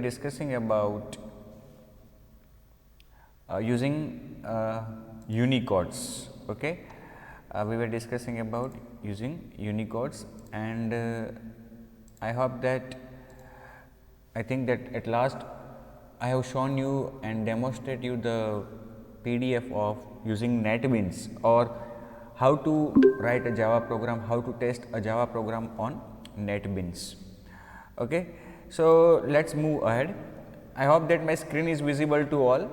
discussing about using Unicodes. Okay, we were discussing about using Unicodes, and I hope that I think that at last I have shown you and demonstrate you the PDF of using NetBeans, or how to write a Java program, how to test a Java program on NetBeans. Okay, so let's move ahead. I hope that my screen is visible to all.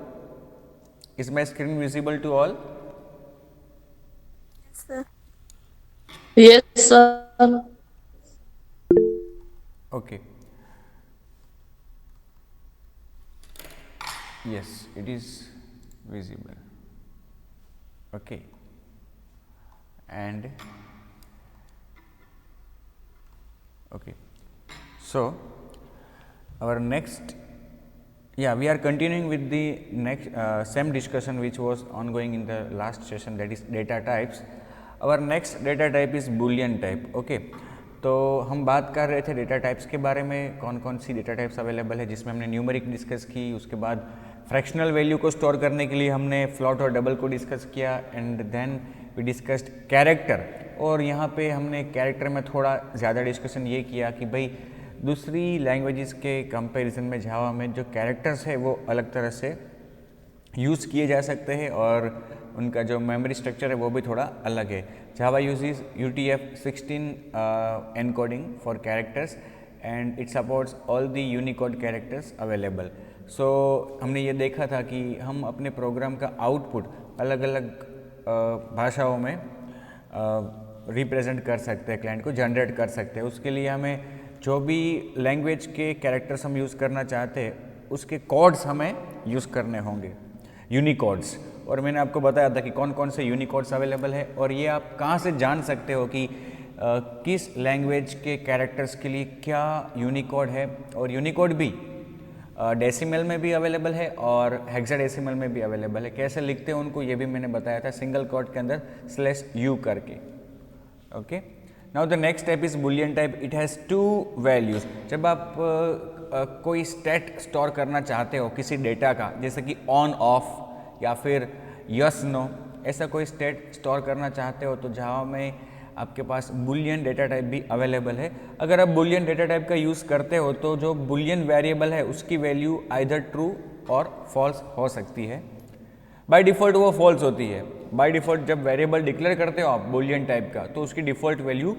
Is my screen visible to all? Yes, sir. Yes, sir. Okay. Yes, it is visible. Okay. And okay. So our next, we are continuing with the next same discussion which was ongoing in the last session, that is data types. Our next data type is Boolean type. Okay, तो हम बात कर रहे थे data types के बारे में, कौन कौन सी डेटा टाइप्स अवेलेबल है, जिसमें हमने न्यूमेरिक डिस्कस की, उसके बाद फ्रैक्शनल वैल्यू को स्टोर करने के लिए हमने फ्लोट और डबल को डिस्कस किया, and then we discussed character. और यहाँ पे हमने कैरेक्टर में थोड़ा ज़्यादा डिस्कशन ये किया कि भाई दूसरी लैंग्वेजेस के कंपैरिजन में जावा में जो कैरेक्टर्स है वो अलग तरह से यूज़ किए जा सकते हैं, और उनका जो मेमोरी स्ट्रक्चर है वो भी थोड़ा अलग है। Java uses UTF-16 encoding for characters, and it supports all the Unicode characters available. So हमने ये देखा था कि हम अपने प्रोग्राम का आउटपुट अलग अलग भाषाओं में रिप्रेजेंट कर सकते हैं, क्लाइंट को जनरेट कर सकते हैं। उसके लिए हमें जो भी लैंग्वेज के कैरेक्टर्स हम यूज़ करना चाहते हैं उसके कोड्स हमें यूज़ करने होंगे, यूनिकोड्स। और मैंने आपको बताया था कि कौन कौन से यूनिकोड्स अवेलेबल है, और ये आप कहाँ से जान सकते हो कि किस लैंग्वेज के कैरेक्टर्स के लिए क्या यूनिकोड है। और यूनिकोड भी डेसिमल में भी अवेलेबल है और हेक्साडेसिमल में भी अवेलेबल है। कैसे लिखते हैं उनको ये भी मैंने बताया था, सिंगल कोट के अंदर /u करके। Okay, now the next type is Boolean type. It has 2 values. जब आप कोई स्टेट स्टोर करना चाहते हो किसी डेटा का, जैसे कि ऑन ऑफ या फिर यस नो, ऐसा कोई स्टेट स्टोर करना चाहते हो, तो जावा में आपके पास बुलियन डेटा टाइप भी अवेलेबल है। अगर आप बुलियन डेटा टाइप का यूज़ करते हो तो जो बुलियन वेरिएबल है उसकी वैल्यू आइदर ट्रू और फॉल्स हो सकती है। बाय डिफ़ॉल्ट वो फॉल्स होती है। बाय डिफ़ॉल्ट जब वेरिएबल डिक्लेयर करते हो आप बुलियन टाइप का, तो उसकी डिफ़ॉल्ट वैल्यू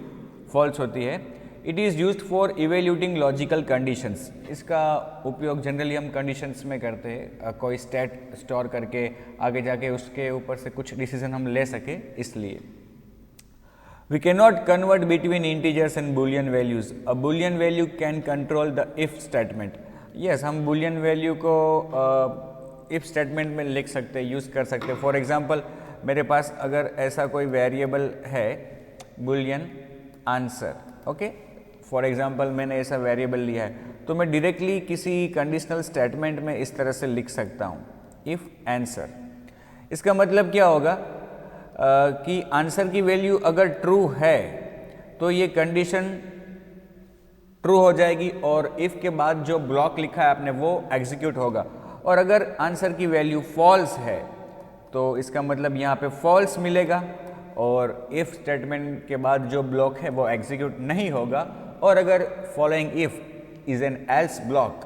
फॉल्स होती है। It is used for evaluating logical conditions. इसका उपयोग जनरली हम कंडीशंस में करते हैं, कोई स्टेट स्टोर करके आगे जाके उसके ऊपर से कुछ डिसीजन हम ले सके, इसलिए। We cannot convert between integers and boolean values. A boolean value can control the if statement. Yes, हम boolean value को if statement में लिख सकते हैं, यूज़ कर सकते हैं। फॉर एग्जाम्पल मेरे पास अगर ऐसा कोई वेरिएबल है boolean answer, okay, for example मैंने ऐसा वेरिएबल लिया है, तो मैं डायरेक्टली किसी कंडीशनल स्टेटमेंट में इस तरह से लिख सकता हूँ, इफ़ आंसर। इसका मतलब क्या होगा कि आंसर की वैल्यू अगर ट्रू है तो ये कंडीशन ट्रू हो जाएगी, और इफ़ के बाद जो ब्लॉक लिखा है आपने वो एग्जीक्यूट होगा। और अगर आंसर की वैल्यू फॉल्स है तो इसका मतलब यहाँ पे फॉल्स मिलेगा, और इफ़ स्टेटमेंट के बाद जो ब्लॉक है वो एग्जीक्यूट नहीं होगा। और अगर following if is N Ls block,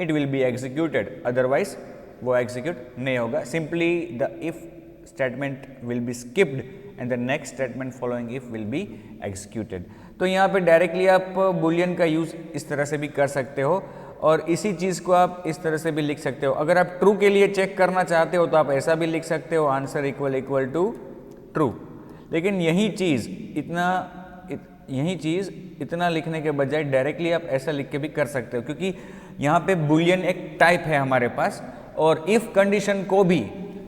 it will be executed, otherwise वो एग्जीक्यूट नहीं होगा। Simply the if statement will be skipped and the next statement following if will be executed। तो यहाँ पे डायरेक्टली आप बुलियन का यूज़ इस तरह से भी कर सकते हो, और इसी चीज़ को आप इस तरह से भी लिख सकते हो। अगर आप ट्रू के लिए चेक करना चाहते हो तो आप ऐसा भी लिख सकते हो, आंसर इक्वल टू ट्रू। लेकिन यही चीज़ इतना लिखने के बजाय डायरेक्टली आप ऐसा लिख के भी कर सकते हो, क्योंकि यहाँ पे बुलियन एक टाइप है हमारे पास, और इफ़ कंडीशन को भी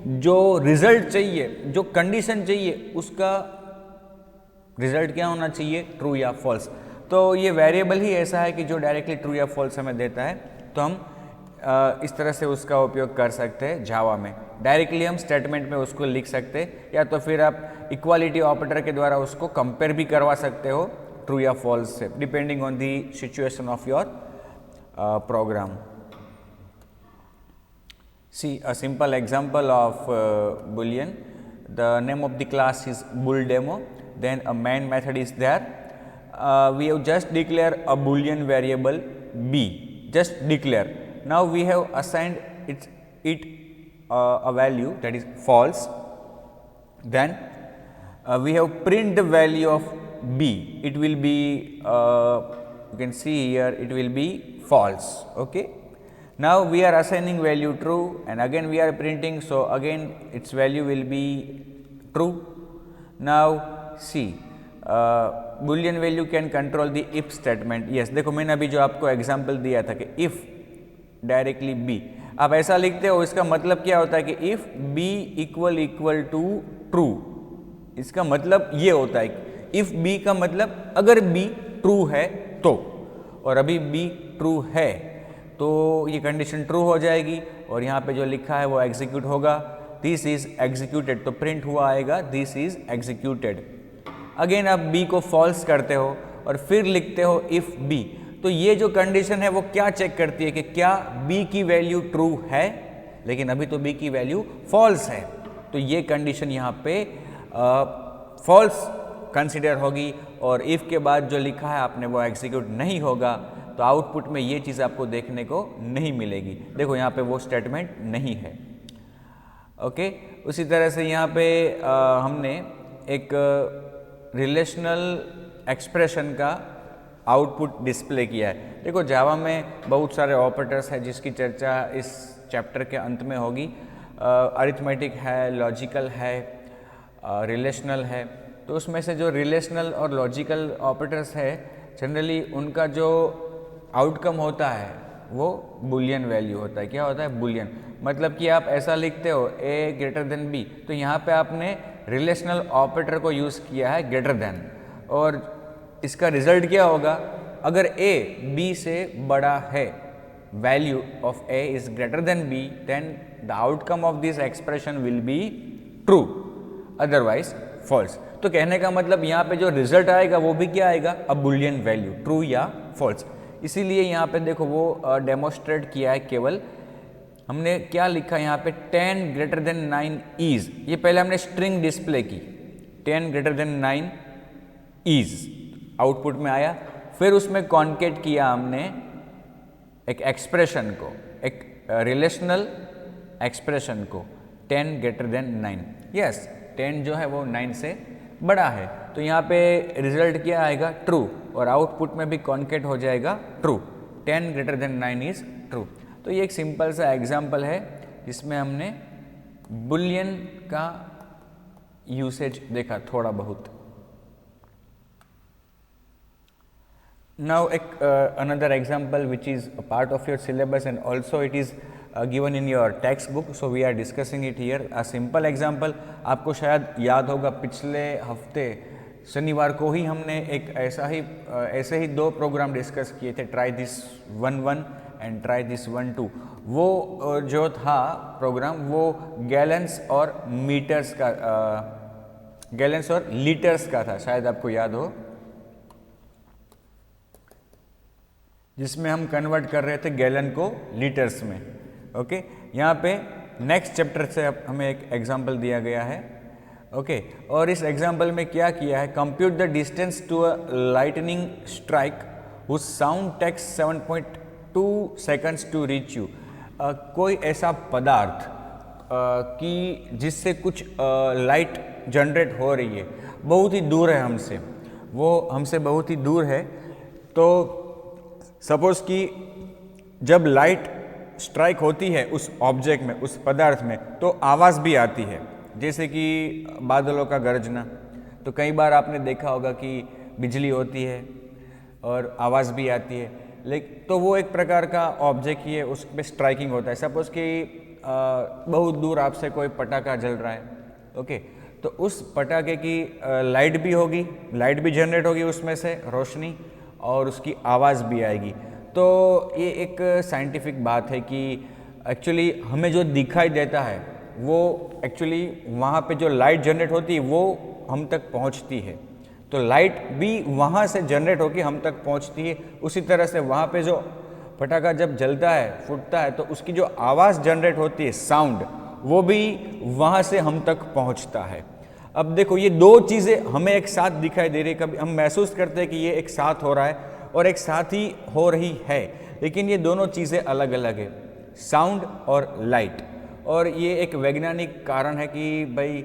जो रिजल्ट चाहिए, जो कंडीशन चाहिए, उसका रिजल्ट क्या होना चाहिए, ट्रू या फॉल्स। तो ये वेरिएबल ही ऐसा है कि जो डायरेक्टली ट्रू या फॉल्स हमें देता है, तो हम इस तरह से उसका उपयोग कर सकते हैं जावा में। डायरेक्टली हम स्टेटमेंट में उसको लिख सकते हैं, या तो फिर आप इक्वालिटी ऑपरेटर के द्वारा उसको कंपेयर भी करवा सकते हो ट्रू या फॉल्स से, depending on the situation of your program. See a simple example of boolean. The name of the class is bull demo. Then a main method is there. We have just declared a boolean variable b. Just declare. Now we have assigned it a value, that is false. Then we have print the value of b. It will be you can see here, it will be false. Okay. Now we are assigning value true, and again we are printing, so again its value will be true. Now see, boolean value can control the if statement. Yes, देखो मैंने अभी जो आपको example दिया था कि if directly b, आप ऐसा लिखते हो, इसका मतलब क्या होता है कि if b equal to true, इसका मतलब ये होता है कि if b का मतलब अगर b ट्रू है तो, और अभी b ट्रू है तो ये कंडीशन ट्रू हो जाएगी, और यहाँ पे जो लिखा है वो एग्जीक्यूट होगा, दिस इज एग्जीक्यूटेड, तो प्रिंट हुआ आएगा दिस इज एग्जीक्यूटेड। अगेन आप b को फॉल्स करते हो और फिर लिखते हो इफ b, तो ये जो कंडीशन है वो क्या चेक करती है कि क्या b की वैल्यू ट्रू है, लेकिन अभी तो b की वैल्यू फॉल्स है, तो ये कंडीशन यहाँ पे फॉल्स कंसिडर होगी, और इफ के बाद जो लिखा है आपने वो एग्जीक्यूट नहीं होगा, तो आउटपुट में ये चीज़ आपको देखने को नहीं मिलेगी। देखो यहाँ पे वो स्टेटमेंट नहीं है। ओके, उसी तरह से यहाँ पे हमने एक रिलेशनल एक्सप्रेशन का आउटपुट डिस्प्ले किया है। देखो जावा में बहुत सारे ऑपरेटर्स हैं जिसकी चर्चा इस चैप्टर के अंत में होगी। अरिथमेटिक है, लॉजिकल है, रिलेशनल है, तो उसमें से जो रिलेशनल और लॉजिकल ऑपरेटर्स है जनरली उनका जो आउटकम होता है वो बुलियन वैल्यू होता है। क्या होता है? बुलियन। मतलब कि आप ऐसा लिखते हो a ग्रेटर देन b, तो यहाँ पे आपने रिलेशनल ऑपरेटर को यूज़ किया है ग्रेटर देन, और इसका रिजल्ट क्या होगा? अगर a b से बड़ा है, value of a is greater than b, then the outcome of this expression will be true, otherwise false. तो कहने का मतलब यहाँ पे जो रिजल्ट आएगा वो भी क्या आएगा? अ बुलियन वैल्यू, ट्रू या फॉल्स। इसीलिए यहाँ पे देखो वो डेमोस्ट्रेट किया है। केवल हमने क्या लिखा यहाँ पे 10 ग्रेटर देन 9 इज, ये पहले हमने स्ट्रिंग डिस्प्ले की 10 ग्रेटर देन 9 इज, आउटपुट में आया। फिर उसमें कॉन्केट किया हमने एक एक्सप्रेशन को, एक रिलेशनल एक्सप्रेशन को 10 ग्रेटर देन 9। यस, 10 जो है वो 9 से बड़ा है, तो यहाँ पे रिजल्ट क्या आएगा? ट्रू, और आउटपुट में भी कॉन्केट हो जाएगा true, 10 greater than 9 is true. तो ये एक सिंपल सा एग्जाम्पल है जिसमें हमने बुलियन का यूसेज देखा थोड़ा बहुत। नाउ एक another example which is a part of your syllabus and also it is given in your textbook, so we are discussing it here. A simple example, आपको शायद याद होगा पिछले हफ्ते शनिवार को ही हमने एक ऐसे ही 2 प्रोग्राम डिस्कस किए थे, try this 1-1 and try this 1-2। वो जो था प्रोग्राम वो गैलन्स और मीटर्स का, गैलन्स और लीटर्स का था, शायद आपको याद हो, जिसमें हम कन्वर्ट कर रहे थे गैलन को लीटर्स में। ओके, यहाँ पे नेक्स्ट चैप्टर से हमें एक एग्जाम्पल दिया गया है। ओके, और इस एग्जाम्पल में क्या किया है? Compute the distance to a lightning strike whose sound takes 7.2 seconds to reach you. कोई ऐसा पदार्थ कि जिससे कुछ लाइट जनरेट हो रही है, बहुत ही दूर है हमसे, वो हमसे बहुत ही दूर है, तो सपोज कि जब लाइट स्ट्राइक होती है उस ऑब्जेक्ट में, उस पदार्थ में, तो आवाज़ भी आती है, जैसे कि बादलों का गरजना। तो कई बार आपने देखा होगा कि बिजली होती है और आवाज़ भी आती है, लेकिन तो वो एक प्रकार का ऑब्जेक्ट ही है, उस पर स्ट्राइकिंग होता है। सपोज कि बहुत दूर आपसे कोई पटाखा जल रहा है, ओके, तो उस पटाखे की लाइट भी होगी, लाइट भी जनरेट होगी उसमें से रोशनी, और उसकी आवाज़ भी आएगी। तो ये एक साइंटिफिक बात है कि एक्चुअली हमें जो दिखाई देता है वो एक्चुअली वहाँ पे जो लाइट जनरेट होती है वो हम तक पहुँचती है, तो लाइट भी वहाँ से जनरेट होकर हम तक पहुँचती है। उसी तरह से वहाँ पे जो पटाखा जब जलता है, फूटता है, तो उसकी जो आवाज़ जनरेट होती है, साउंड, वो भी वहाँ से हम तक पहुँचता है। अब देखो ये दो चीज़ें हमें एक साथ दिखाई दे रही है, कभी हम महसूस करते हैं कि ये एक साथ हो रहा है और एक साथ ही हो रही है, लेकिन ये दोनों चीज़ें अलग अलग है, साउंड और लाइट। और ये एक वैज्ञानिक कारण है कि भाई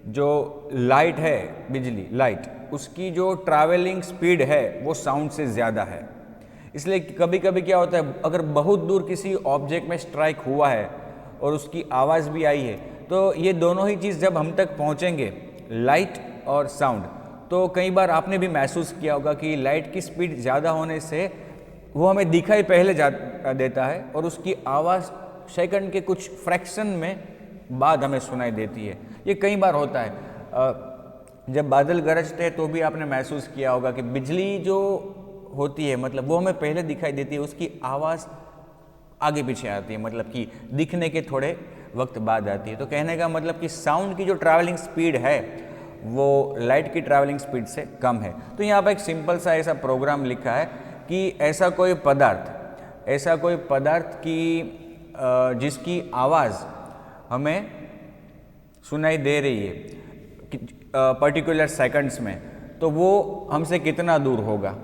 जो लाइट है, बिजली लाइट, उसकी जो ट्रैवलिंग स्पीड है वो साउंड से ज़्यादा है। इसलिए कभी कभी क्या होता है, अगर बहुत दूर किसी ऑब्जेक्ट में स्ट्राइक हुआ है और उसकी आवाज़ भी आई है, तो ये दोनों ही चीज़ जब हम तक पहुँचेंगे, लाइट और साउंड, तो कई बार आपने भी महसूस किया होगा कि लाइट की स्पीड ज़्यादा होने से वो हमें दिखाई पहले देता है और उसकी आवाज़ सेकंड के कुछ फ्रैक्शन में बाद हमें सुनाई देती है। ये कई बार होता है। जब बादल गरजते हैं तो भी आपने महसूस किया होगा कि बिजली जो होती है, मतलब वो हमें पहले दिखाई देती है, उसकी आवाज़ आगे पीछे आती है, मतलब कि दिखने के थोड़े वक्त बाद आती है। तो कहने का मतलब कि साउंड की जो ट्रैवलिंग स्पीड है वो लाइट की ट्रैवलिंग स्पीड से कम है। तो यहाँ पर एक सिंपल सा ऐसा प्रोग्राम लिखा है कि ऐसा कोई पदार्थ की जिसकी आवाज़ हमें सुनाई दे रही है पर्टिकुलर सेकंड्स में, तो वो हमसे कितना दूर होगा।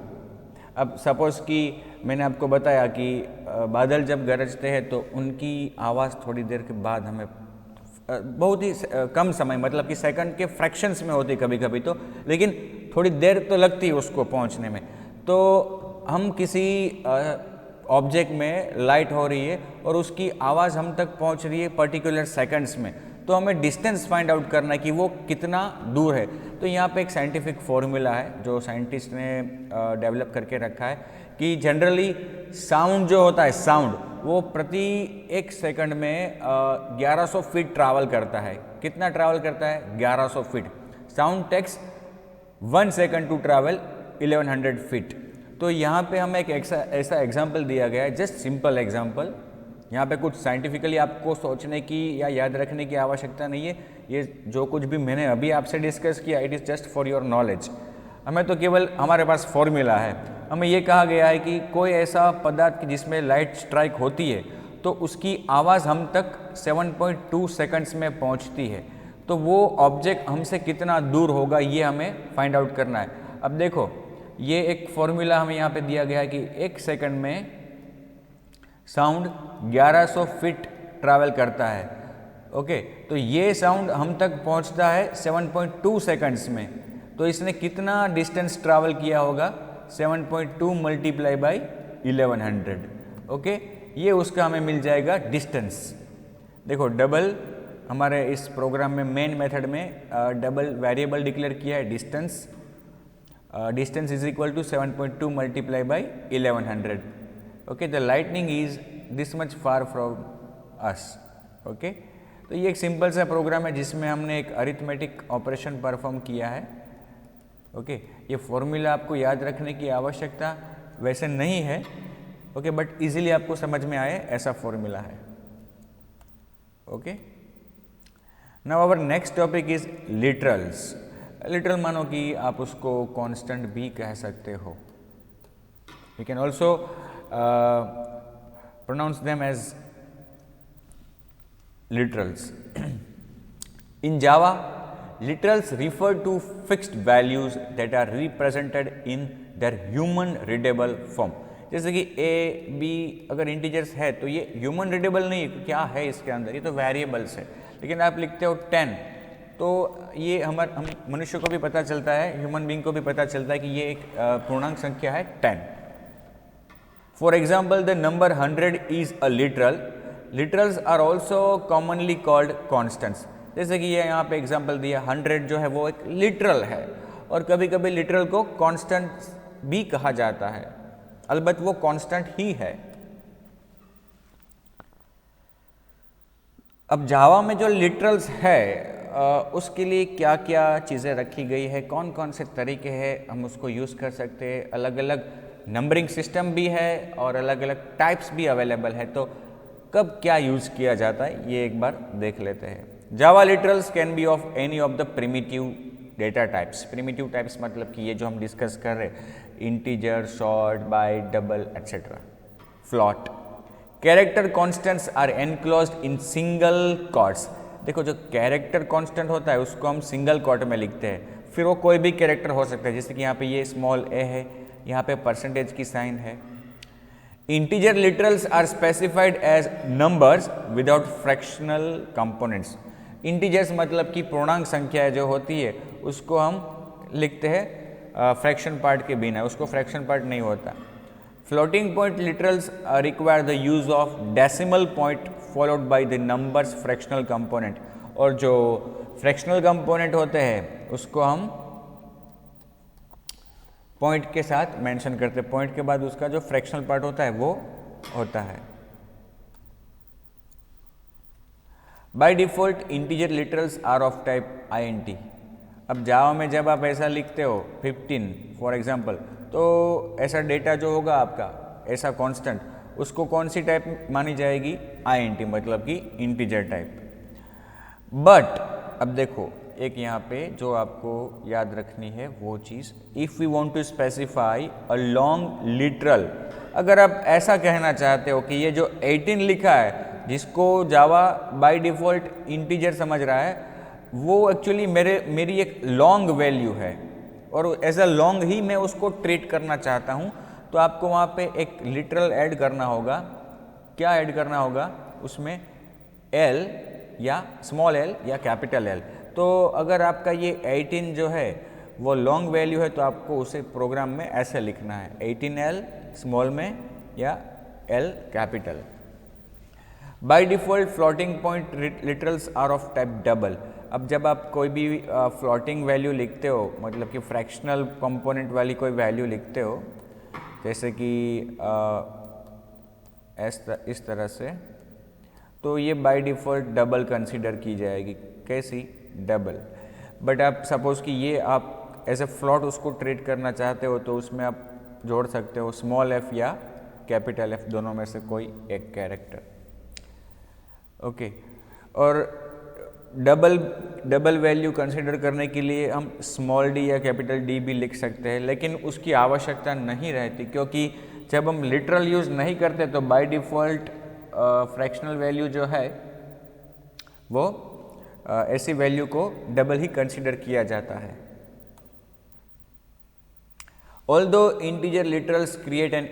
अब सपोज़ कि मैंने आपको बताया कि बादल जब गरजते हैं तो उनकी आवाज़ थोड़ी देर के बाद हमें बहुत ही कम समय, मतलब कि सेकंड के फ्रैक्शंस में होती कभी कभी तो, लेकिन थोड़ी देर तो लगती है उसको पहुंचने में। तो हम किसी ऑब्जेक्ट में लाइट हो रही है और उसकी आवाज़ हम तक पहुंच रही है पर्टिकुलर सेकंड्स में, तो हमें डिस्टेंस फाइंड आउट करना है कि वो कितना दूर है। तो यहाँ पे एक साइंटिफिक फॉर्मूला है जो साइंटिस्ट ने डेवलप करके रखा है कि जनरली साउंड जो होता है, साउंड वो प्रति 1 सेकंड में 1100 फीट ट्रैवल करता है। कितना ट्रैवल करता है? 1100 feet. Sound takes 1 second to travel 1100 feet. तो यहाँ पे हमें एक ऐसा एग्जाम्पल दिया गया है, जस्ट सिंपल एग्जाम्पल। यहाँ पे कुछ साइंटिफिकली आपको सोचने की या याद रखने की आवश्यकता नहीं है। ये जो कुछ भी मैंने अभी आपसे डिस्कस किया, it is just for your knowledge. हमें तो केवल हमारे पास फॉर्मूला है। हमें ये कहा गया है कि कोई ऐसा पदार्थ जिसमें लाइट स्ट्राइक होती है तो उसकी आवाज़ हम तक 7.2 सेकंड्स में पहुँचती है। तो वो ऑब्जेक्ट हमसे कितना दूर होगा ये हमें फाइंड आउट करना है। अब देखो ये एक फॉर्मूला हमें यहाँ पे दिया गया है कि 1 सेकंड में साउंड 1100 फीट ट्रैवल करता है। ओके, तो ये साउंड हम तक पहुंचता है 7.2 सेकंड्स में। तो इसने कितना डिस्टेंस ट्रैवल किया होगा? 7.2 मल्टीप्लाई बाई 1100। ओके, ये उसका हमें मिल जाएगा डिस्टेंस। देखो डबल हमारे इस प्रोग्राम में मेन मेथड में डबल वेरिएबल डिक्लेयर किया है, distance. Distance is equal to 7.2 multiply by 1100। Okay, the lightning is this much far from us. Okay, तो ये एक सिंपल सा प्रोग्राम है जिसमें हमने एक अरिथमेटिक ऑपरेशन परफॉर्म किया है। ओके, ये फॉर्मूला आपको याद रखने की आवश्यकता वैसे नहीं है। ओके, बट इजीली आपको समझ में आए ऐसा फॉर्मूला है। Okay, now our next topic is literals. Literal मानो कि आप उसको कांस्टेंट भी कह सकते हो। You can also pronounce them as literals. In Java, literals refer to fixed values that are represented in their human readable form. जैसे कि a, b अगर इंटीजर्स है तो ये ह्यूमन रीडेबल नहीं, क्या है इसके अंदर, ये तो वेरिएबल्स है। लेकिन आप लिखते हो 10 तो ये हम मनुष्य को भी पता चलता है, ह्यूमन बीइंग को भी पता चलता है कि ये एक पूर्णांक संख्या है 10। For example, the number 100 is a literal. Literals are also commonly called constants. जैसे कि ये यहाँ पे एग्जाम्पल दिया, 100 जो है वो एक लिटरल है और कभी कभी लिटरल को कांस्टेंट भी कहा जाता है, अलबत्त वो कांस्टेंट ही है। अब जावा में जो लिटरल्स है उसके लिए क्या क्या चीज़ें रखी गई है, कौन कौन से तरीके हैं हम उसको यूज़ कर सकते हैं। अलग अलग नंबरिंग सिस्टम भी है और अलग अलग टाइप्स भी अवेलेबल है। तो कब क्या यूज़ किया जाता है ये एक बार देख लेते हैं। Java literals can be of any of the primitive data types. Primitive types मतलब कि ये जो हम डिस्कस कर रहे हैं, integer, short, byte, double etcetera. Float. Character constants are enclosed in single quotes. देखो जो कैरेक्टर कांस्टेंट होता है उसको हम सिंगल क्वॉट में लिखते हैं, फिर वो कोई भी कैरेक्टर हो सकता है, जैसे कि यहाँ पे ये स्मॉल ए है, यहाँ पे परसेंटेज की साइन है। Integer literals are specified as numbers without fractional components. Integers मतलब कि पूर्णांक संख्या जो होती है उसको हम लिखते हैं फ्रैक्शन पार्ट के बिना, उसको फ्रैक्शन पार्ट नहीं होता। Floating point literals require the use of decimal point followed by the numbers fractional component. और जो फ्रैक्शनल कंपोनेंट होते हैं उसको हम पॉइंट के साथ मेंशन करते हैं, पॉइंट के बाद उसका जो फ्रैक्शनल पार्ट होता है वो होता है। By default integer literals are of type INT। अब जावा में जब आप ऐसा लिखते हो 15 फॉर एग्जांपल, तो ऐसा डेटा जो होगा आपका ऐसा कांस्टेंट, उसको कौन सी टाइप मानी जाएगी? INT, मतलब कि इंटीजर टाइप। बट अब देखो एक यहाँ पे जो आपको याद रखनी है वो चीज़, if we want to specify a long literal, अगर आप ऐसा कहना चाहते हो कि ये जो 18 लिखा है जिसको जावा बाय डिफ़ॉल्ट इंटीजर समझ रहा है, वो एक्चुअली मेरी एक लॉन्ग वैल्यू है और एज अ लॉन्ग ही मैं उसको ट्रीट करना चाहता हूँ, तो आपको वहाँ पे एक लिटरल ऐड करना होगा। क्या ऐड करना होगा उसमें? L या स्मॉल l या कैपिटल L। तो अगर आपका ये 18 जो है वो लॉन्ग वैल्यू है तो आपको उसे प्रोग्राम में ऐसे लिखना है, 18L स्मॉल में या L capital. By default floating point literals are of type double. अब जब आप कोई भी फ्लोटिंग वैल्यू लिखते हो, मतलब कि फ्रैक्शनल कंपोनेंट वाली कोई वैल्यू लिखते हो, जैसे कि इस तरह से, तो ये बाय डिफ़ॉल्ट डबल कंसीडर की जाएगी। कैसी? डबल। बट आप सपोज़ कि ये आप एज ए फ्लॉट उसको ट्रीट करना चाहते हो तो उसमें आप जोड़ सकते हो स्मॉल f या कैपिटल F, दोनों में से कोई एक कैरेक्टर। ओके। और डबल वैल्यू कंसीडर करने के लिए हम स्मॉल d या कैपिटल D भी लिख सकते हैं, लेकिन उसकी आवश्यकता नहीं रहती, क्योंकि जब हम लिटरल यूज़ नहीं करते तो बाय डिफ़ॉल्ट फ्रैक्शनल वैल्यू जो है वो ऐसी वैल्यू को डबल ही कंसीडर किया जाता है। Although integer literals create an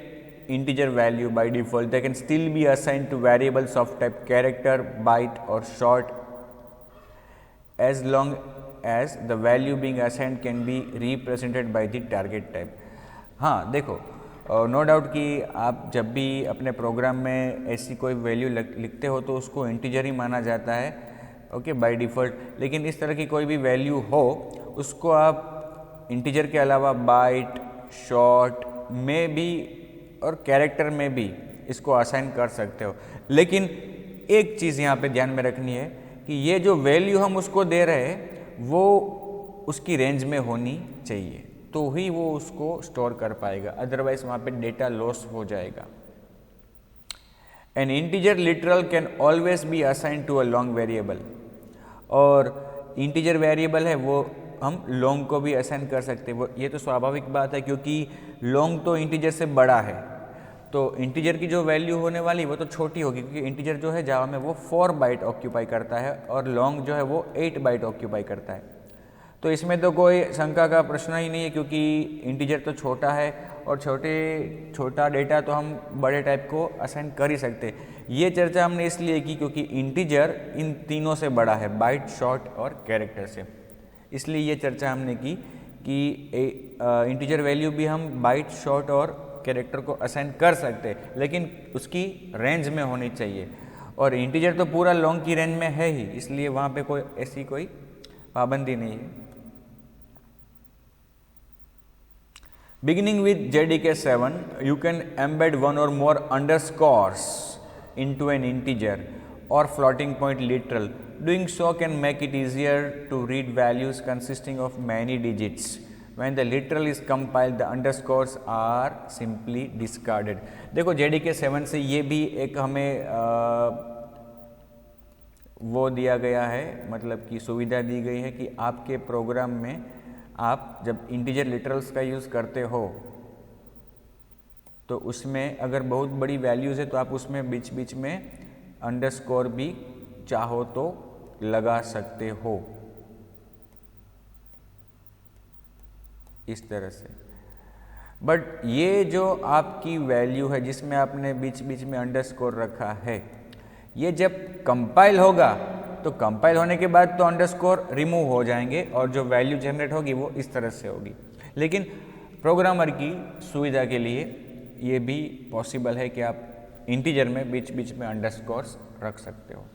integer value by default, they can still be assigned to variables of type character, byte or short, as long as the value being assigned can be represented by the target type। हाँ देखो, no doubt कि आप जब भी अपने programme में ऐसी कोई वैल्यू लिखते हो तो उसको इंटीजर ही माना जाता है, ओके, बाय डिफ़ॉल्ट। लेकिन इस तरह की कोई भी वैल्यू हो उसको आप इंटीजर के अलावा बाइट, शॉर्ट में भी और कैरेक्टर में भी इसको असाइन कर सकते हो। लेकिन एक चीज़ यहाँ पे ध्यान में रखनी है कि ये जो वैल्यू हम उसको दे रहे हैं वो उसकी रेंज में होनी चाहिए, तो ही वो उसको स्टोर कर पाएगा, अदरवाइज वहाँ पे डेटा लॉस हो जाएगा। An integer literal can always be assign to a long variable, और इंटीजर वेरिएबल है वो हम लॉन्ग को भी असाइन कर सकते हैं। वो ये तो स्वाभाविक बात है, क्योंकि लॉन्ग तो इंटीजर से बड़ा है, तो इंटीजर की जो वैल्यू होने वाली वो तो छोटी होगी, क्योंकि इंटीजर जो है जावा में वो 4 बाइट ऑक्यूपाई करता है और लॉन्ग जो है वो 8 बाइट ऑक्यूपाई करता है। तो इसमें तो कोई शंका का प्रश्न ही नहीं है, क्योंकि इंटीजर तो छोटा है और छोटा डेटा तो हम बड़े टाइप को असाइन कर ही सकते। ये चर्चा हमने इसलिए की क्योंकि इंटीजर इन तीनों से बड़ा है, बाइट, शॉर्ट और कैरेक्टर से, इसलिए ये चर्चा हमने की कि इंटीजर वैल्यू भी हम बाइट, शॉर्ट और कैरेक्टर को असाइन कर सकते हैं, लेकिन उसकी रेंज में होनी चाहिए। और इंटीजर तो पूरा लॉन्ग की रेंज में है ही, इसलिए वहाँ पे कोई ऐसी कोई पाबंदी नहीं है। Beginning with JDK 7, you can embed one or more underscores into an integer or floating point literal. Doing so can make it easier to read values consisting of many digits. When the literal is compiled, the underscores are simply discarded. देखो JDK 7 से ये भी एक हमें वो दिया गया है, मतलब कि सुविधा दी गई है कि आपके प्रोग्राम में आप जब इंटीजर लिटरल्स का यूज़ करते हो तो उसमें अगर बहुत बड़ी वैल्यूज़ है तो आप उसमें बीच बीच में अंडरस्कोर भी चाहो तो लगा सकते हो, इस तरह से। बट ये जो आपकी वैल्यू है जिसमें आपने बीच बीच में अंडरस्कोर रखा है, ये जब कंपाइल होगा तो कंपाइल होने के बाद तो अंडरस्कोर रिमूव हो जाएंगे और जो वैल्यू जनरेट होगी वो इस तरह से होगी। लेकिन प्रोग्रामर की सुविधा के लिए ये भी पॉसिबल है कि आप इंटीजर में बीच बीच में अंडरस्कोर्स रख सकते हो।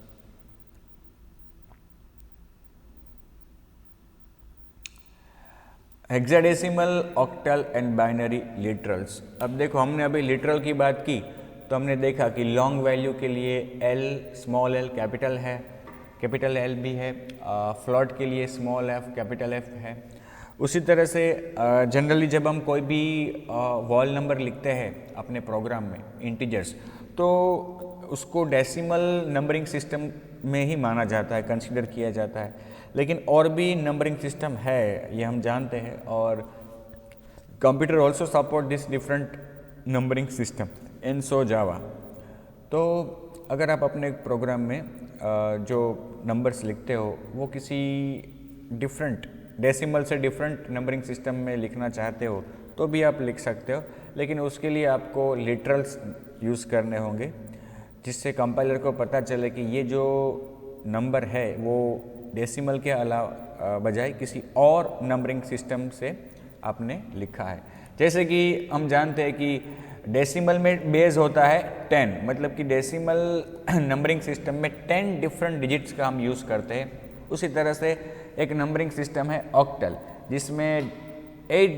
Hexadecimal, octal and binary literals. अब देखो, हमने अभी लिटरल की बात की तो हमने देखा कि लॉन्ग वैल्यू के लिए एल, स्मॉल एल कैपिटल है, कैपिटल एल भी है, फ्लॉट के लिए स्मॉल एफ कैपिटल एफ है। उसी तरह से जनरली जब हम कोई भी वॉल नंबर लिखते हैं अपने प्रोग्राम में इंटीजर्स, तो उसको डेसिमल नंबरिंग सिस्टम में ही माना जाता है, कंसीडर किया जाता है। लेकिन और भी नंबरिंग सिस्टम है, ये हम जानते हैं, और computer also support this different numbering system in so Java. तो अगर आप अपने प्रोग्राम में जो नंबर्स लिखते हो वो किसी डिफरेंट डेसिमल से डिफरेंट नंबरिंग सिस्टम में लिखना चाहते हो तो भी आप लिख सकते हो, लेकिन उसके लिए आपको लिटरल्स यूज़ करने होंगे, जिससे कंपाइलर को पता चले कि ये जो नंबर है वो डेसिमल के अलावा बजाय किसी और नंबरिंग सिस्टम से आपने लिखा है। जैसे कि हम जानते हैं कि डेसिमल में बेस होता है 10, मतलब कि डेसिमल नंबरिंग सिस्टम में 10 डिफरेंट डिजिट्स का हम यूज़ करते हैं। उसी तरह से एक नंबरिंग सिस्टम है ऑक्टल, जिसमें 8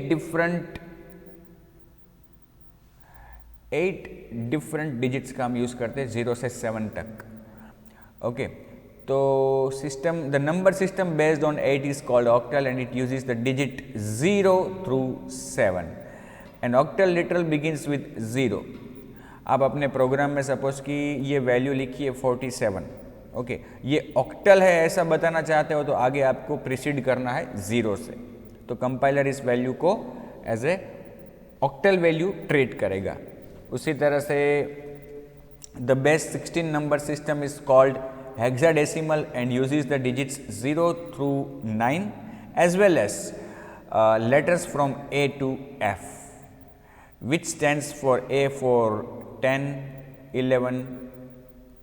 डिफरेंट डिजिट्स का हम यूज़ करते हैं 0 से 7 तक। ओके, तो system, the number system based on 8 is called octal and it uses the digit 0 through 7 and octal literal begins with 0। आप अपने प्रोग्राम में सपोज कि ये वैल्यू लिखिए 47, ओके, ये ऑक्टल है ऐसा बताना चाहते हो तो आगे आपको प्रिसीड करना है 0 से, तो कंपाइलर इस वैल्यू को as a octal value treat करेगा। उसी तरह से the base 16 number system is called hexadecimal and uses the digits 0 through 9 as well as letters from A to F, which stands for A for 10, 11,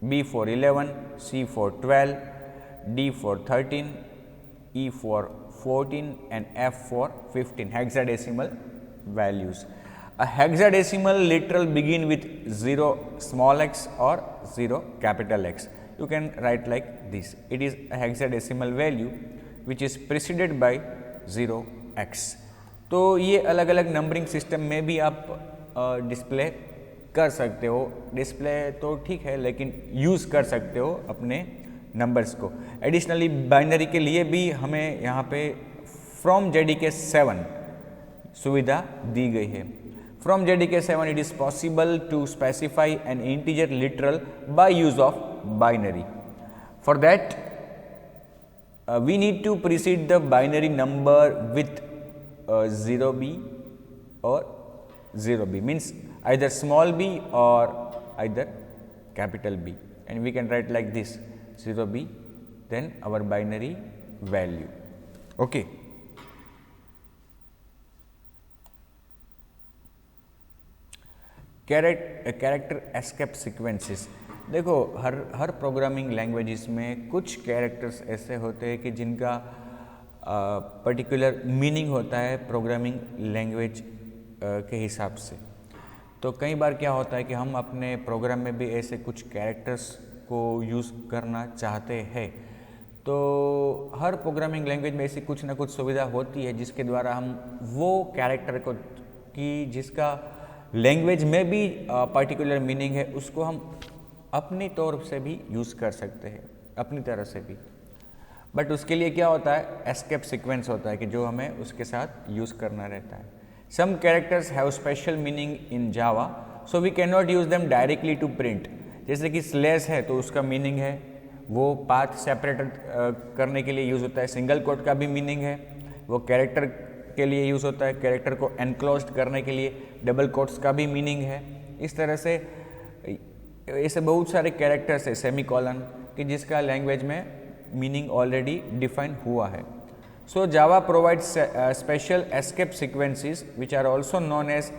B for 11, C for 12, D for 13, E for 14 and F for 15 hexadecimal values. A hexadecimal literal begin with 0 small x or 0 capital X. You can write like this. It is a hexadecimal value which is preceded by 0x. तो ये अलग अलग numbering system में भी आप display कर सकते हो। डिस्प्ले तो ठीक है, लेकिन यूज़ कर सकते हो अपने नंबर्स को। एडिशनली बाइनरी के लिए भी हमें यहाँ पे फ्रॉम JDK 7 सुविधा दी गई है। From JDK 7 it is possible to specify an integer literal by use of binary. For that we need to precede the binary number with 0b or 0b, means either small b or either capital B, and we can write like this 0b then our binary value. Okay. Character escape sequences. देखो, हर programming languages में कुछ characters ऐसे होते हैं कि जिनका particular meaning होता है प्रोग्रामिंग लैंग्वेज के हिसाब से। तो कई बार क्या होता है कि हम अपने प्रोग्राम में भी ऐसे कुछ कैरेक्टर्स को यूज़ करना चाहते हैं, तो हर प्रोग्रामिंग लैंग्वेज में ऐसी कुछ ना कुछ सुविधा होती है जिसके द्वारा हम वो कैरेक्टर को कि जिसका लैंग्वेज में भी पर्टिकुलर मीनिंग है उसको हम अपनी तौर से भी यूज़ कर सकते हैं, अपनी तरह से भी। बट उसके लिए क्या होता है, एस्केप सीक्वेंस होता है कि जो हमें उसके साथ यूज़ करना रहता है। Some characters have special meaning in Java, so we can not use them directly to print. जैसे कि स्लैश है तो उसका मीनिंग है वो पाथ सेपरेट करने के लिए यूज़ होता है। सिंगल कोट का भी मीनिंग है, वो कैरेक्टर के लिए यूज़ होता है, कैरेक्टर को एनक्लोज्ड करने के लिए डबल कोट्स का भी मीनिंग है। इस तरह से ऐसे बहुत सारे कैरेक्टर्स है सेमीकोलन कि जिसका लैंग्वेज में मीनिंग ऑलरेडी डिफाइन हुआ है। So Java provides special escape sequences which are also known as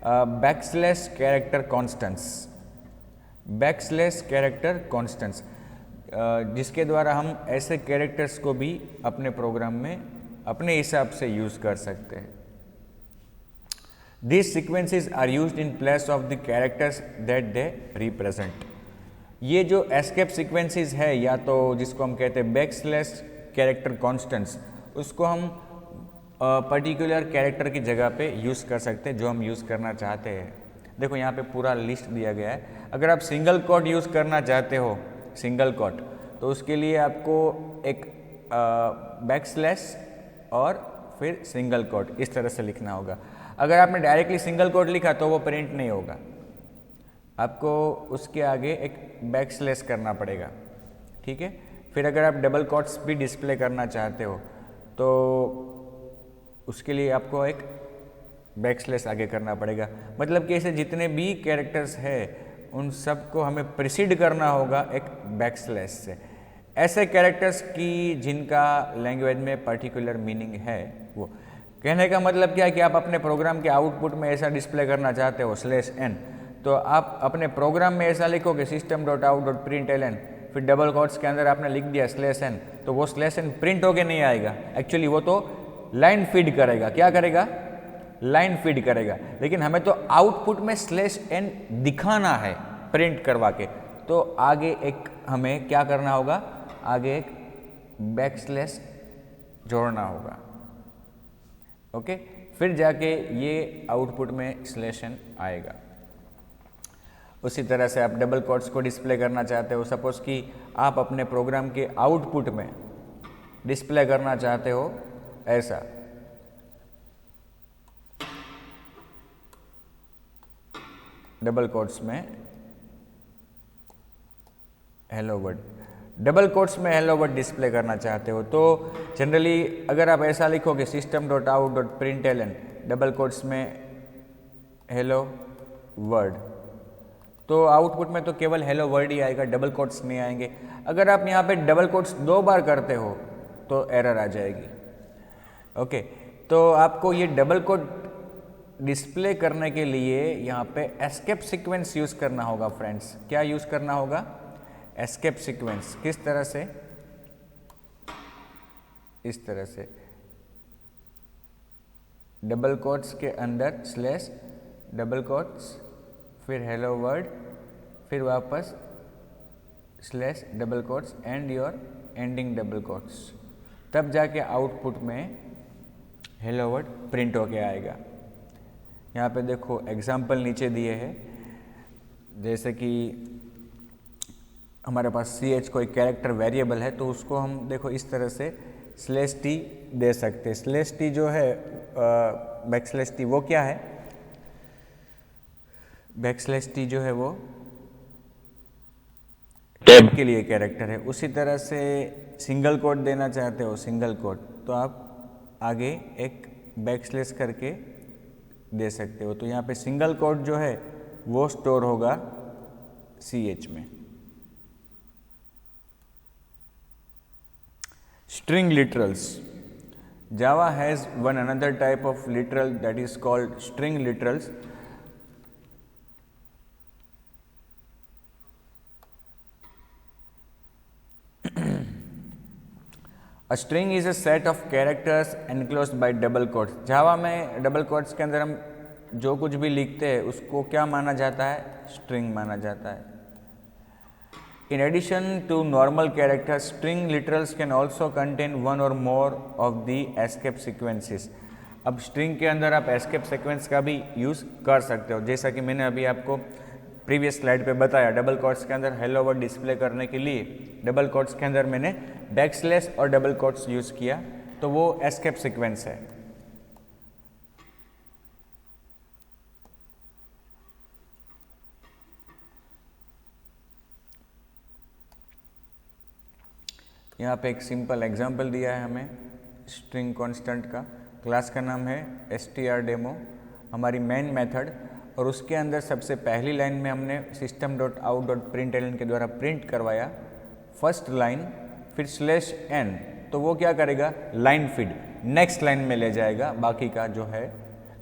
backslash character constants, backslash character constants, जिसके द्वारा हम ऐसे कैरेक्टर्स को भी अपने प्रोग्राम में अपने हिसाब से यूज़ कर सकते हैं। These sequences are used in place of the characters that they represent. ये जो एस्केप सीक्वेंसेस है या तो जिसको हम कहते हैं बैकस्लैश कैरेक्टर कॉन्स्टेंट्स, उसको हम पर्टिकुलर कैरेक्टर की जगह पे यूज़ कर सकते हैं जो हम यूज़ करना चाहते हैं। देखो यहाँ पे पूरा लिस्ट दिया गया है। अगर आप सिंगल कोट यूज़ करना चाहते हो, सिंगल कोट, तो उसके लिए आपको एक बैकस्लैश और फिर सिंगल कोट इस तरह से लिखना होगा। अगर आपने डायरेक्टली सिंगल कोट लिखा तो वो प्रिंट नहीं होगा, आपको उसके आगे एक बैकस्लैश करना पड़ेगा, ठीक है। फिर अगर आप डबल कोट्स भी डिस्प्ले करना चाहते हो तो उसके लिए आपको एक बैकस्लैश आगे करना पड़ेगा। मतलब कि ऐसे जितने भी कैरेक्टर्स हैं उन सबको हमें प्रिसीड करना होगा एक बैकस्लैश से। ऐसे कैरेक्टर्स की जिनका लैंग्वेज में पर्टिकुलर मीनिंग है, वो कहने का मतलब क्या है कि आप अपने प्रोग्राम के आउटपुट में ऐसा डिस्प्ले करना चाहते हो /n, तो आप अपने प्रोग्राम में ऐसा लिखोगे system.out.println, फिर डबल कोट्स के अंदर आपने लिख दिया /n, तो वो /n प्रिंट होके नहीं आएगा। एक्चुअली वो तो लाइन फीड करेगा। क्या करेगा? लाइन फीड करेगा। लेकिन हमें तो आउटपुट में /n दिखाना है प्रिंट करवा के, तो आगे एक हमें क्या करना होगा? आगे एक बैकस्लैश जोड़ना होगा, ओके। फिर जाके ये आउटपुट में /n आएगा। उसी तरह से आप डबल कोट्स को डिस्प्ले करना चाहते हो, सपोज कि आप अपने प्रोग्राम के आउटपुट में डिस्प्ले करना चाहते हो ऐसा, डबल कोट्स में हेलो वर्ड, डबल कोट्स में हेलो वर्ड डिस्प्ले करना चाहते हो, तो जनरली अगर आप ऐसा लिखोगे system.out.println डबल कोट्स में हेलो वर्ड, तो आउटपुट में तो केवल हेलो वर्ड ही आएगा, डबल कोट्स नहीं आएंगे। अगर आप यहाँ पे डबल कोट्स 2 बार करते हो तो एरर आ जाएगी, ओके। तो आपको ये डबल कोट डिस्प्ले करने के लिए यहाँ पे एस्केप सीक्वेंस यूज़ करना होगा फ्रेंड्स। क्या यूज़ करना होगा? Escape sequence. किस तरह से? इस तरह से, डबल कोट्स के अंदर स्लैश, डबल कोट्स, फिर हेलो वर्ड, फिर वापस slash, double quotes and your ending double quotes, तब जाके आउटपुट में हेलो वर्ड प्रिंट होके आएगा। यहाँ पे देखो एग्जाम्पल नीचे दिए हैं, जैसे कि हमारे पास ch कोई कैरेक्टर वेरिएबल है, तो उसको हम देखो इस तरह से /t दे सकते हैं। /t जो है बैकस्लैश t, वो क्या है? बैकस्लैश t जो है वो टैब के लिए कैरेक्टर है। उसी तरह से सिंगल कोट देना चाहते हो, सिंगल कोट, तो आप आगे एक बैकस्लैश करके दे सकते हो। तो यहाँ पे सिंगल कोट जो है वो स्टोर होगा ch में। String literals. Java has one another type of literal that is called string literals. A string is a set of characters enclosed by double quotes. जावा में डबल कोट्स के अंदर हम जो कुछ भी लिखते हैं उसको क्या माना जाता है? स्ट्रिंग माना जाता है। In addition to normal characters, string literals can also contain one or more of the escape sequences. अब string के अंदर आप escape sequence का भी यूज़ कर सकते हो, जैसा कि मैंने अभी आपको प्रीवियस स्लाइड पे बताया। डबल कोट्स के अंदर हेलो वर्ड डिस्प्ले करने के लिए डबल कोट्स के अंदर मैंने बैकस्लैश और डबल कोट्स यूज़ किया, तो वो escape sequence है। यहाँ पे एक सिंपल एग्जांपल दिया है हमें स्ट्रिंग कांस्टेंट का, क्लास का नाम है strdemo, हमारी मेन मेथड, और उसके अंदर सबसे पहली लाइन में हमने system.out.println के द्वारा प्रिंट करवाया फर्स्ट लाइन, फिर /n, तो वो क्या करेगा, लाइन फीड नेक्स्ट लाइन में ले जाएगा बाकी का जो है।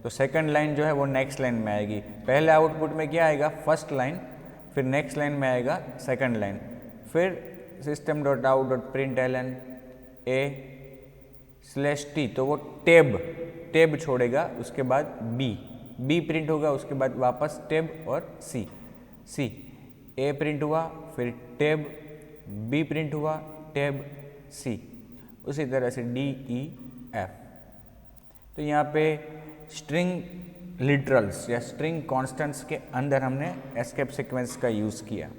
तो सेकंड लाइन जो है वो नेक्स्ट लाइन में आएगी। पहले आउटपुट में क्या आएगा, फर्स्ट लाइन, फिर नेक्स्ट लाइन में आएगा सेकंड लाइन, फिर system.out.println a/t, तो वो टेब छोड़ेगा, उसके बाद बी प्रिंट होगा, उसके बाद वापस टेब और सी ए प्रिंट हुआ, फिर टेब, बी प्रिंट हुआ, टेब, सी, उसी तरह से डी ई एफ। तो यहाँ पे स्ट्रिंग लिटरल्स या स्ट्रिंग कॉन्स्टेंट्स के अंदर हमने एस्केप सीक्वेंस का यूज़ किया।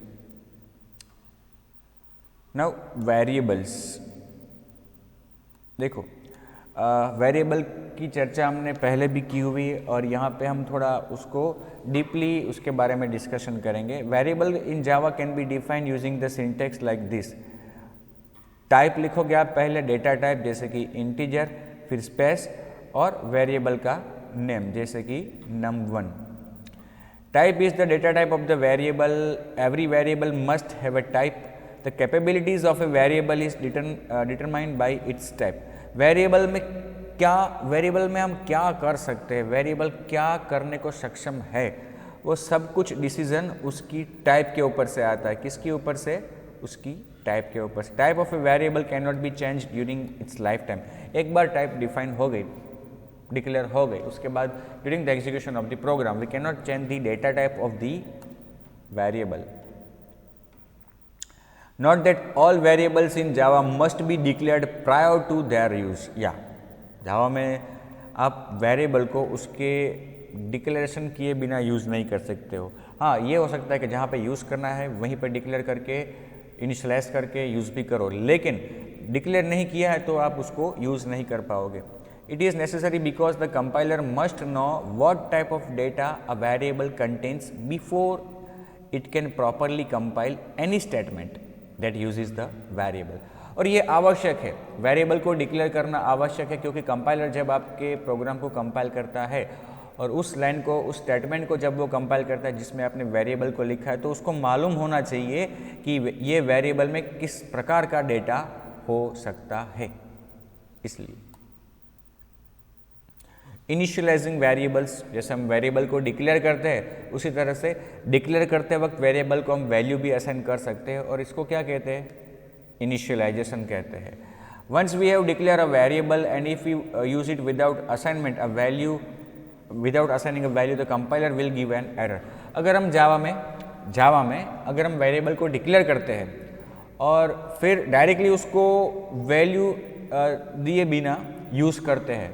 नाउ वेरिएबल्स, देखो वेरिएबल की चर्चा हमने पहले भी की हुई है और यहाँ पे हम थोड़ा उसको डीपली उसके बारे में डिस्कशन करेंगे। Variable in Java can be defined using the syntax like this. Type लिखोगे आप पहले डेटा टाइप जैसे कि इंटीजर, फिर स्पेस और वेरिएबल का नेम जैसे कि num1। Type is the data type of the variable. Every variable must have a type. The capabilities of a variable is determined by it's type. Variable में हम क्या कर सकते हैं, वेरिएबल क्या करने को सक्षम है, वो सब कुछ डिसीजन उसकी टाइप के ऊपर से आता है। किसके ऊपर से, उसकी टाइप के ऊपर से। Type of a variable can not be change during its life time. एक बार टाइप डिफाइन हो गई, डिक्लेयर हो गई, उसके बाद during the execution of the program we can not change the data type of the variable. Not that all variables in Java must be declared prior to their use। या जावा में आप variable को उसके declaration किए बिना use नहीं कर सकते हो। हाँ, ये हो सकता है कि जहाँ पे यूज़ करना है वहीं पर डिक्लेयर करके इनिशियलाइज करके यूज़ भी करो, लेकिन डिक्लेयर नहीं किया है तो आप उसको यूज़ नहीं कर पाओगे। It is necessary because the compiler must know what type of data a variable contains before it can properly compile any statement that uses the variable। और ये आवश्यक है, वेरिएबल को डिक्लेयर करना आवश्यक है, क्योंकि कंपाइलर जब आपके प्रोग्राम को कंपाइल करता है और उस लाइन को, उस स्टेटमेंट को जब वो कंपाइल करता है जिसमें आपने वेरिएबल को लिखा है, तो उसको मालूम होना चाहिए कि ये वेरिएबल में किस प्रकार का डेटा हो सकता है। इसलिए इनिशियलाइजिंग वेरिएबल्स, जैसे हम वेरिएबल को डिक्लेयर करते हैं उसी तरह से डिक्लेयर करते वक्त वेरिएबल को हम वैल्यू भी असाइन कर सकते हैं, और इसको क्या कहते हैं, इनिशियलाइजेशन कहते हैं। Once we have declare a variable and if you use it without assignment a value, without assigning a value, the compiler will give an error. अगर हम जावा में अगर हम वेरिएबल को डिक्लेयर करते हैं और फिर डायरेक्टली उसको वैल्यू दिए बिना यूज़ करते हैं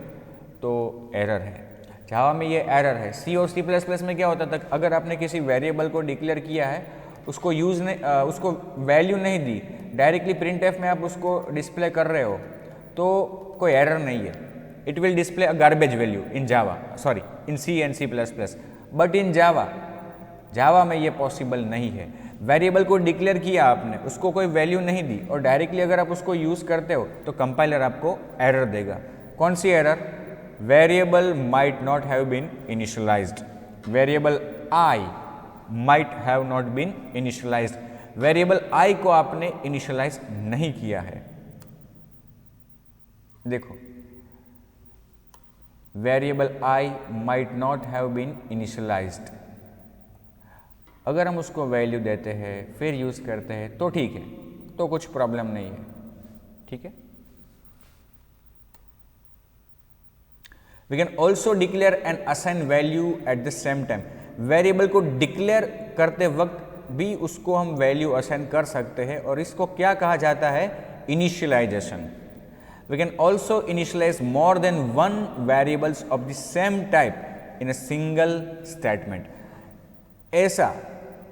तो एरर है। जावा में ये एरर है। सी और सी प्लस प्लस में क्या होता था, अगर आपने किसी वेरिएबल को डिक्लेयर किया है, उसको उसको वैल्यू नहीं दी, डायरेक्टली प्रिंट एफ में आप उसको डिस्प्ले कर रहे हो तो कोई एरर नहीं है। It will display a garbage value in Java, sorry in C and C plus plus, but in Java में ये पॉसिबल नहीं है। वेरिएबल को डिक्लेयर किया आपने, उसको कोई वैल्यू नहीं दी और डायरेक्टली अगर आप उसको यूज़ करते हो तो कंपाइलर आपको एरर देगा। कौन सी error, variable might not have been initialized, variable I might have not been initialized, variable I को आपने इनिशियलाइज नहीं किया है। देखो, variable I might not have been initialized, अगर हम उसको वैल्यू देते हैं फिर यूज करते हैं तो ठीक है, तो कुछ प्रॉब्लम नहीं है, ठीक है। We can also declare and assign value at the same time। Variable को डिक्लेयर करते वक्त भी उसको हम वैल्यू असाइन कर सकते हैं और इसको क्या कहा जाता है, initialisation. We can also initialize more than one variables of the same type in a single statement। ऐसा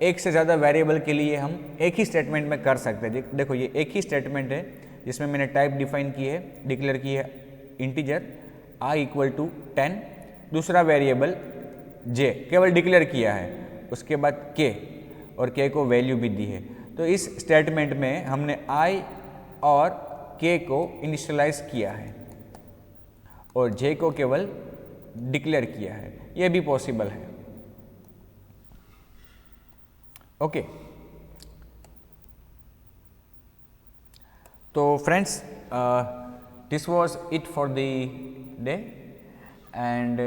एक से ज़्यादा वेरिएबल के लिए हम एक ही स्टेटमेंट में कर सकते हैं। देखो, ये एक ही स्टेटमेंट है जिसमें मैंने टाइप डिफाइन की है, डिक्लेयर की है इंटीजर i इक्वल टू 10, दूसरा वेरिएबल j केवल डिक्लेयर किया है, उसके बाद k और k को वैल्यू भी दी है। तो इस स्टेटमेंट में हमने i और k को इनिशियलाइज किया है और जे को केवल डिक्लेयर किया है, ये भी पॉसिबल है। ओके, तो friends, this was it for the day, and